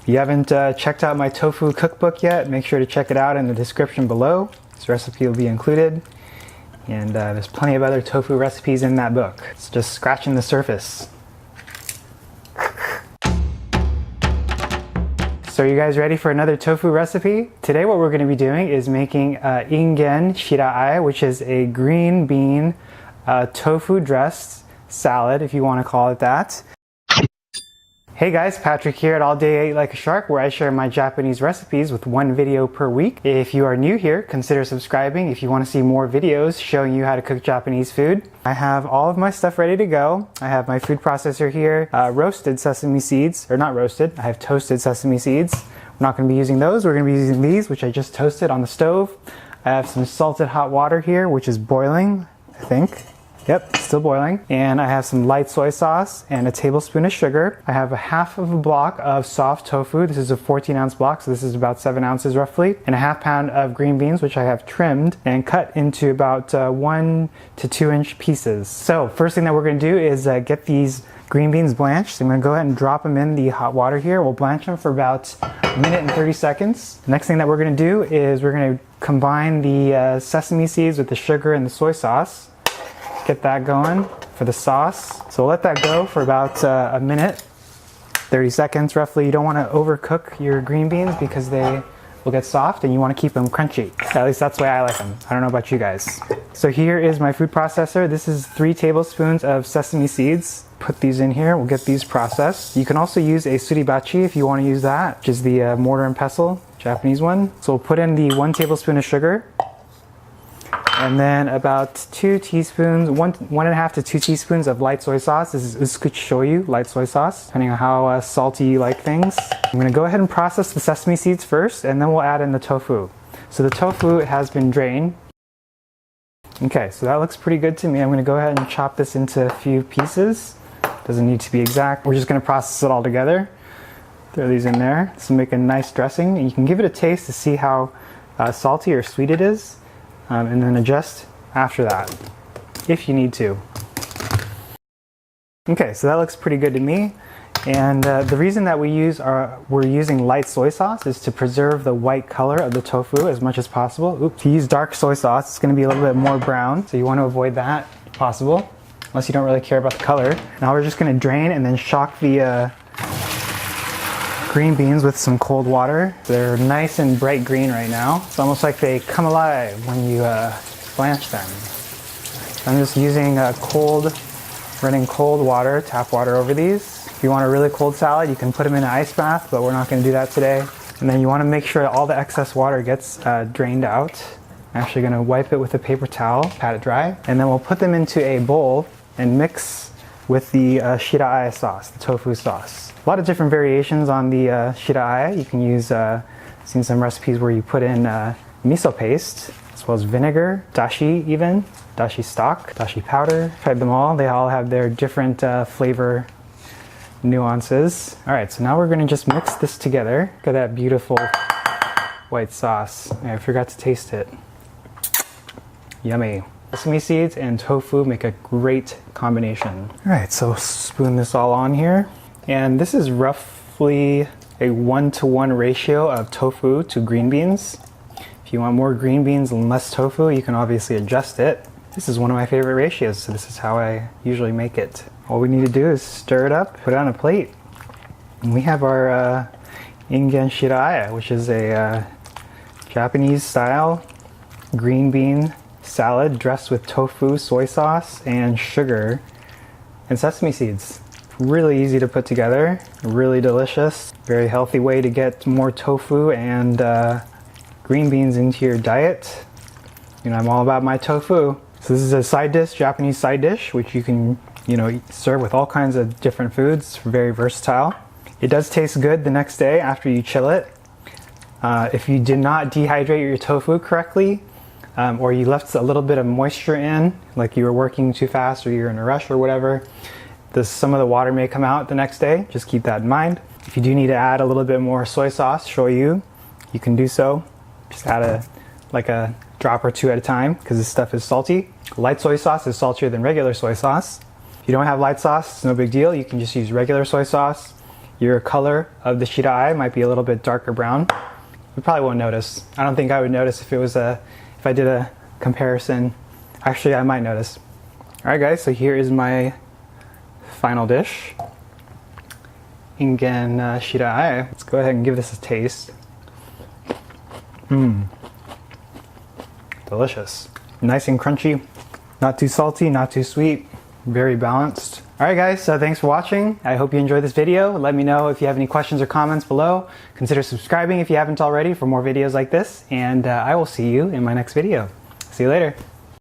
If you haven't checked out my tofu cookbook yet, make sure to check it out in the description below. This recipe will be included. And there's plenty of other tofu recipes in that book. It's just scratching the surface. So are you guys ready for another tofu recipe? Today what we're going to be doing is making ingen shiraae, which is a green bean tofu dressed salad, if you want to call it that. Hey guys, Patrick here at All Day Eat Like a Shark, where I share my Japanese recipes with one video per week. If you are new here, consider subscribing if you want to see more videos showing you how to cook Japanese food. I have all of my stuff ready to go. I have my food processor here, roasted sesame seeds, or not roasted, I have toasted sesame seeds. We're not going to be using those, we're going to be using these, which I just toasted on the stove. I have some salted hot water here, which is boiling, I think. Yep, still boiling. And I have some light soy sauce and a tablespoon of sugar. I have a half of a block of soft tofu. This is a 14-ounce block, so this is about 7 ounces roughly. And a half pound of green beans, which I have trimmed and cut into about 1 to 2 inch pieces. So first thing that we're gonna do is get these green beans blanched. So I'm gonna go ahead and drop them in the hot water here. We'll blanch them for about 1 minute and 30 seconds. The next thing that we're gonna do is we're gonna combine the sesame seeds with the sugar and the soy sauce. Get that going for the sauce. So we'll let that go for about a minute, 30 seconds roughly. You don't want to overcook your green beans because they will get soft and you want to keep them crunchy. At least that's the way I like them. I don't know about you guys. So here is my food processor. This is 3 tablespoons of sesame seeds. Put these in here. We'll get these processed. You can also use a suribachi if you want to use that, which is the mortar and pestle, Japanese one. So we'll put in the 1 tablespoon of sugar. And then about 2 teaspoons, one and a half to 2 teaspoons of light soy sauce. This is usukuchi light soy sauce, depending on how salty you like things. I'm gonna go ahead and process the sesame seeds first, and then we'll add in the tofu. So the tofu has been drained. Okay, so that looks pretty good to me. I'm gonna go ahead and chop this into a few pieces. Doesn't need to be exact. We're just gonna process it all together. Throw these in there. This will make a nice dressing. And you can give it a taste to see how salty or sweet it is. And then adjust after that, if you need to. Okay, so that looks pretty good to me. And the reason that we're using light soy sauce is to preserve the white color of the tofu as much as possible. Oops. If you use dark soy sauce, it's going to be a little bit more brown, so you want to avoid that if possible, unless you don't really care about the color. Now we're just going to drain and then shock the green beans with some cold water. They're nice and bright green right now. It's almost like they come alive when you blanch them. I'm just using running cold water, tap water over these. If you want a really cold salad, you can put them in an ice bath, but we're not going to do that today. And then you want to make sure all the excess water gets drained out. I'm actually going to wipe it with a paper towel, pat it dry, and then we'll put them into a bowl and mix with the shiraae sauce, the tofu sauce. A lot of different variations on the shiraae. You can use, seen some recipes where you put in miso paste, as well as vinegar, dashi even, dashi stock, dashi powder. Tried them all. They all have their different flavor nuances. All right, so now we're gonna just mix this together. Look at that beautiful white sauce. I forgot to taste it. Yummy. Sesame seeds and tofu make a great combination. All right, so spoon this all on here. And this is roughly a 1-to-1 ratio of tofu to green beans. If you want more green beans and less tofu, you can obviously adjust it. This is one of my favorite ratios, so this is how I usually make it. All we need to do is stir it up, put it on a plate. And we have our ingen shiraae, which is a Japanese style green bean salad dressed with tofu, soy sauce, and sugar and sesame seeds. Really easy to put together, really delicious, very healthy way to get more tofu and green beans into your diet. You know, I'm all about my tofu. So this is a side dish, Japanese side dish, which you can, serve with all kinds of different foods. It's very versatile. It does taste good the next day after you chill it. If you did not dehydrate your tofu correctly, or you left a little bit of moisture in, like you were working too fast or you're in a rush or whatever, some of the water may come out the next day. Just keep that in mind. If you do need to add a little bit more soy sauce, shoyu, you can do so. Just add a drop or 2 at a time because this stuff is salty. Light soy sauce is saltier than regular soy sauce. If you don't have light sauce, it's no big deal. You can just use regular soy sauce. your color of the shiraae might be a little bit darker brown. You probably won't notice. I don't think I would notice if I did a comparison. Actually, I might notice. All right, guys. So here is my final dish. Ingen shiraae. Let's go ahead and give this a taste. Delicious. Nice and crunchy. Not too salty, not too sweet. Very balanced. Alright guys, so thanks for watching. I hope you enjoyed this video. Let me know if you have any questions or comments below. Consider subscribing if you haven't already for more videos like this. And I will see you in my next video. See you later.